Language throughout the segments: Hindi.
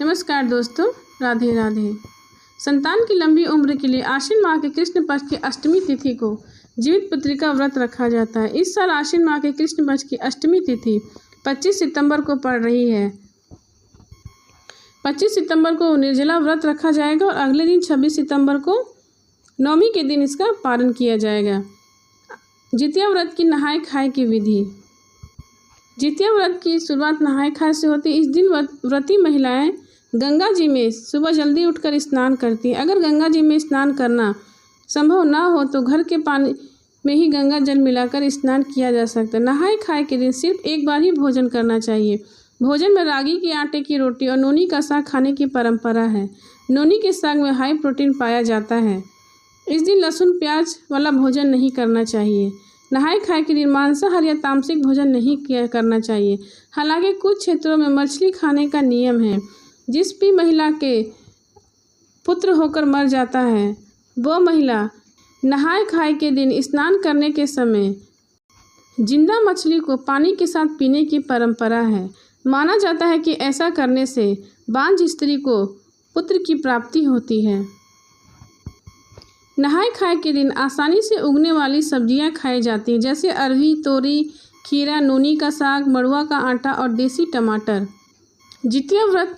नमस्कार दोस्तों, राधे राधे। संतान की लंबी उम्र के लिए आश्विन माह के कृष्ण पक्ष की अष्टमी तिथि को जीवित पुत्री का व्रत रखा जाता है। इस साल आश्विन माह के कृष्ण पक्ष की अष्टमी तिथि 25 सितंबर को पड़ रही है। 25 सितंबर को निर्जला व्रत रखा जाएगा और अगले दिन 26 सितंबर को नवमी के दिन इसका पारण किया जाएगा। जितिया व्रत की नहाय खाए की विधि। जितिया व्रत की शुरुआत नहाय खाए से होती है। इस दिन व्रती महिलाएं गंगा जी में सुबह जल्दी उठकर स्नान करती हैं। अगर गंगा जी में स्नान करना संभव ना हो तो घर के पानी में ही गंगा जल मिलाकर स्नान किया जा सकता है। नहाय खाए के दिन सिर्फ एक बार ही भोजन करना चाहिए। भोजन में रागी के आटे की रोटी और नोनी का साग खाने की परंपरा है। नोनी के साग में हाई प्रोटीन पाया जाता है। इस दिन लहसुन प्याज वाला भोजन नहीं करना चाहिए। नहाय खाए के दिन मांसाहारी या तामसिक भोजन नहीं करना चाहिए। हालांकि कुछ क्षेत्रों में मछली खाने का नियम है। जिस भी महिला के पुत्र होकर मर जाता है वो महिला नहाय खाए के दिन स्नान करने के समय जिंदा मछली को पानी के साथ पीने की परंपरा है। माना जाता है कि ऐसा करने से बांझ स्त्री को पुत्र की प्राप्ति होती है। नहाय खाए के दिन आसानी से उगने वाली सब्जियां खाई जाती हैं, जैसे अरवी, तोरी, खीरा, नोनी का साग, मड़ुआ का आटा और देसी टमाटर। जितिया व्रत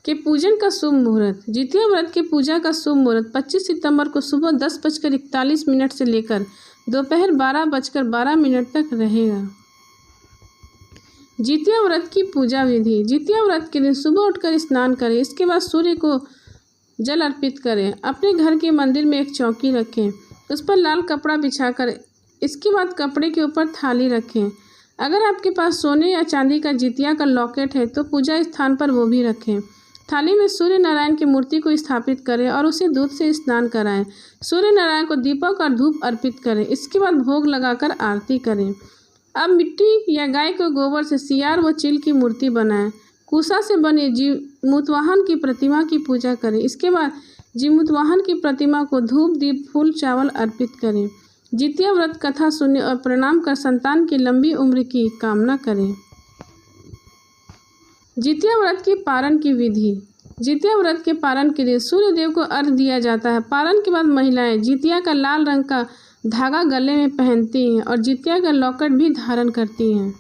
के पूजन का शुभ मुहूर्त। जितिया व्रत के पूजा का शुभ मुहूर्त 25 सितंबर को सुबह 10:41 से लेकर दोपहर 12:12 तक रहेगा। जितिया व्रत की पूजा विधि। जितिया व्रत के दिन सुबह उठकर स्नान करें। इसके बाद सूर्य को जल अर्पित करें। अपने घर के मंदिर में एक चौकी रखें, उस पर लाल कपड़ा बिछाकर इसके बाद कपड़े के ऊपर थाली रखें। अगर आपके पास सोने या चांदी का जितिया का लॉकेट है तो पूजा स्थान पर वो भी रखें। थाली में सूर्य नारायण की मूर्ति को स्थापित करें और उसे दूध से स्नान कराएं। सूर्य नारायण को दीपक और धूप अर्पित करें। इसके बाद भोग लगाकर आरती करें। अब मिट्टी या गाय के गोबर से सियार व चील की मूर्ति बनाएं। कुशा से बने जीमूतवाहन की प्रतिमा की पूजा करें। इसके बाद जीमूतवाहन की प्रतिमा को धूप, दीप, फूल, चावल अर्पित करें। जितिया व्रत कथा सुने और प्रणाम कर संतान की लंबी उम्र की कामना करें। जितिया व्रत की पारण की विधि। जितिया व्रत के पारण के लिए सूर्य देव को अर्घ्य दिया जाता है। पारण के बाद महिलाएं जितिया का लाल रंग का धागा गले में पहनती हैं और जितिया का लॉकेट भी धारण करती हैं।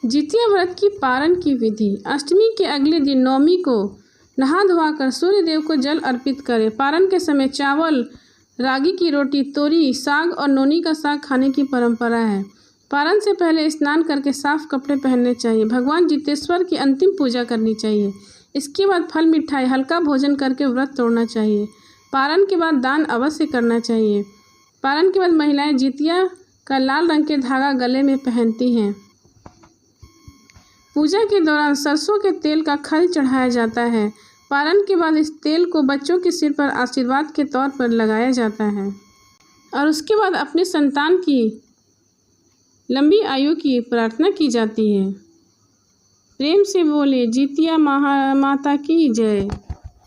जितिया व्रत की पारण की विधि। अष्टमी के अगले दिन नवमी को नहा धोकर सूर्य देव को जल अर्पित करें। पारण के समय चावल, रागी की रोटी, तोरी, साग और नोनी का साग खाने की परंपरा है। पारण से पहले स्नान करके साफ कपड़े पहनने चाहिए। भगवान जितेश्वर की अंतिम पूजा करनी चाहिए। इसके बाद फल, मिठाई, हल्का भोजन करके व्रत तोड़ना चाहिए। पारण के बाद दान अवश्य करना चाहिए। पारण के बाद महिलाएं जितिया का लाल रंग के धागा गले में पहनती हैं। पूजा के दौरान सरसों के तेल का खल चढ़ाया जाता है। पारण के बाद इस तेल को बच्चों के सिर पर आशीर्वाद के तौर पर लगाया जाता है और उसके बाद अपने संतान की लंबी आयु की प्रार्थना की जाती है। प्रेम से बोले जितिया माता की जय।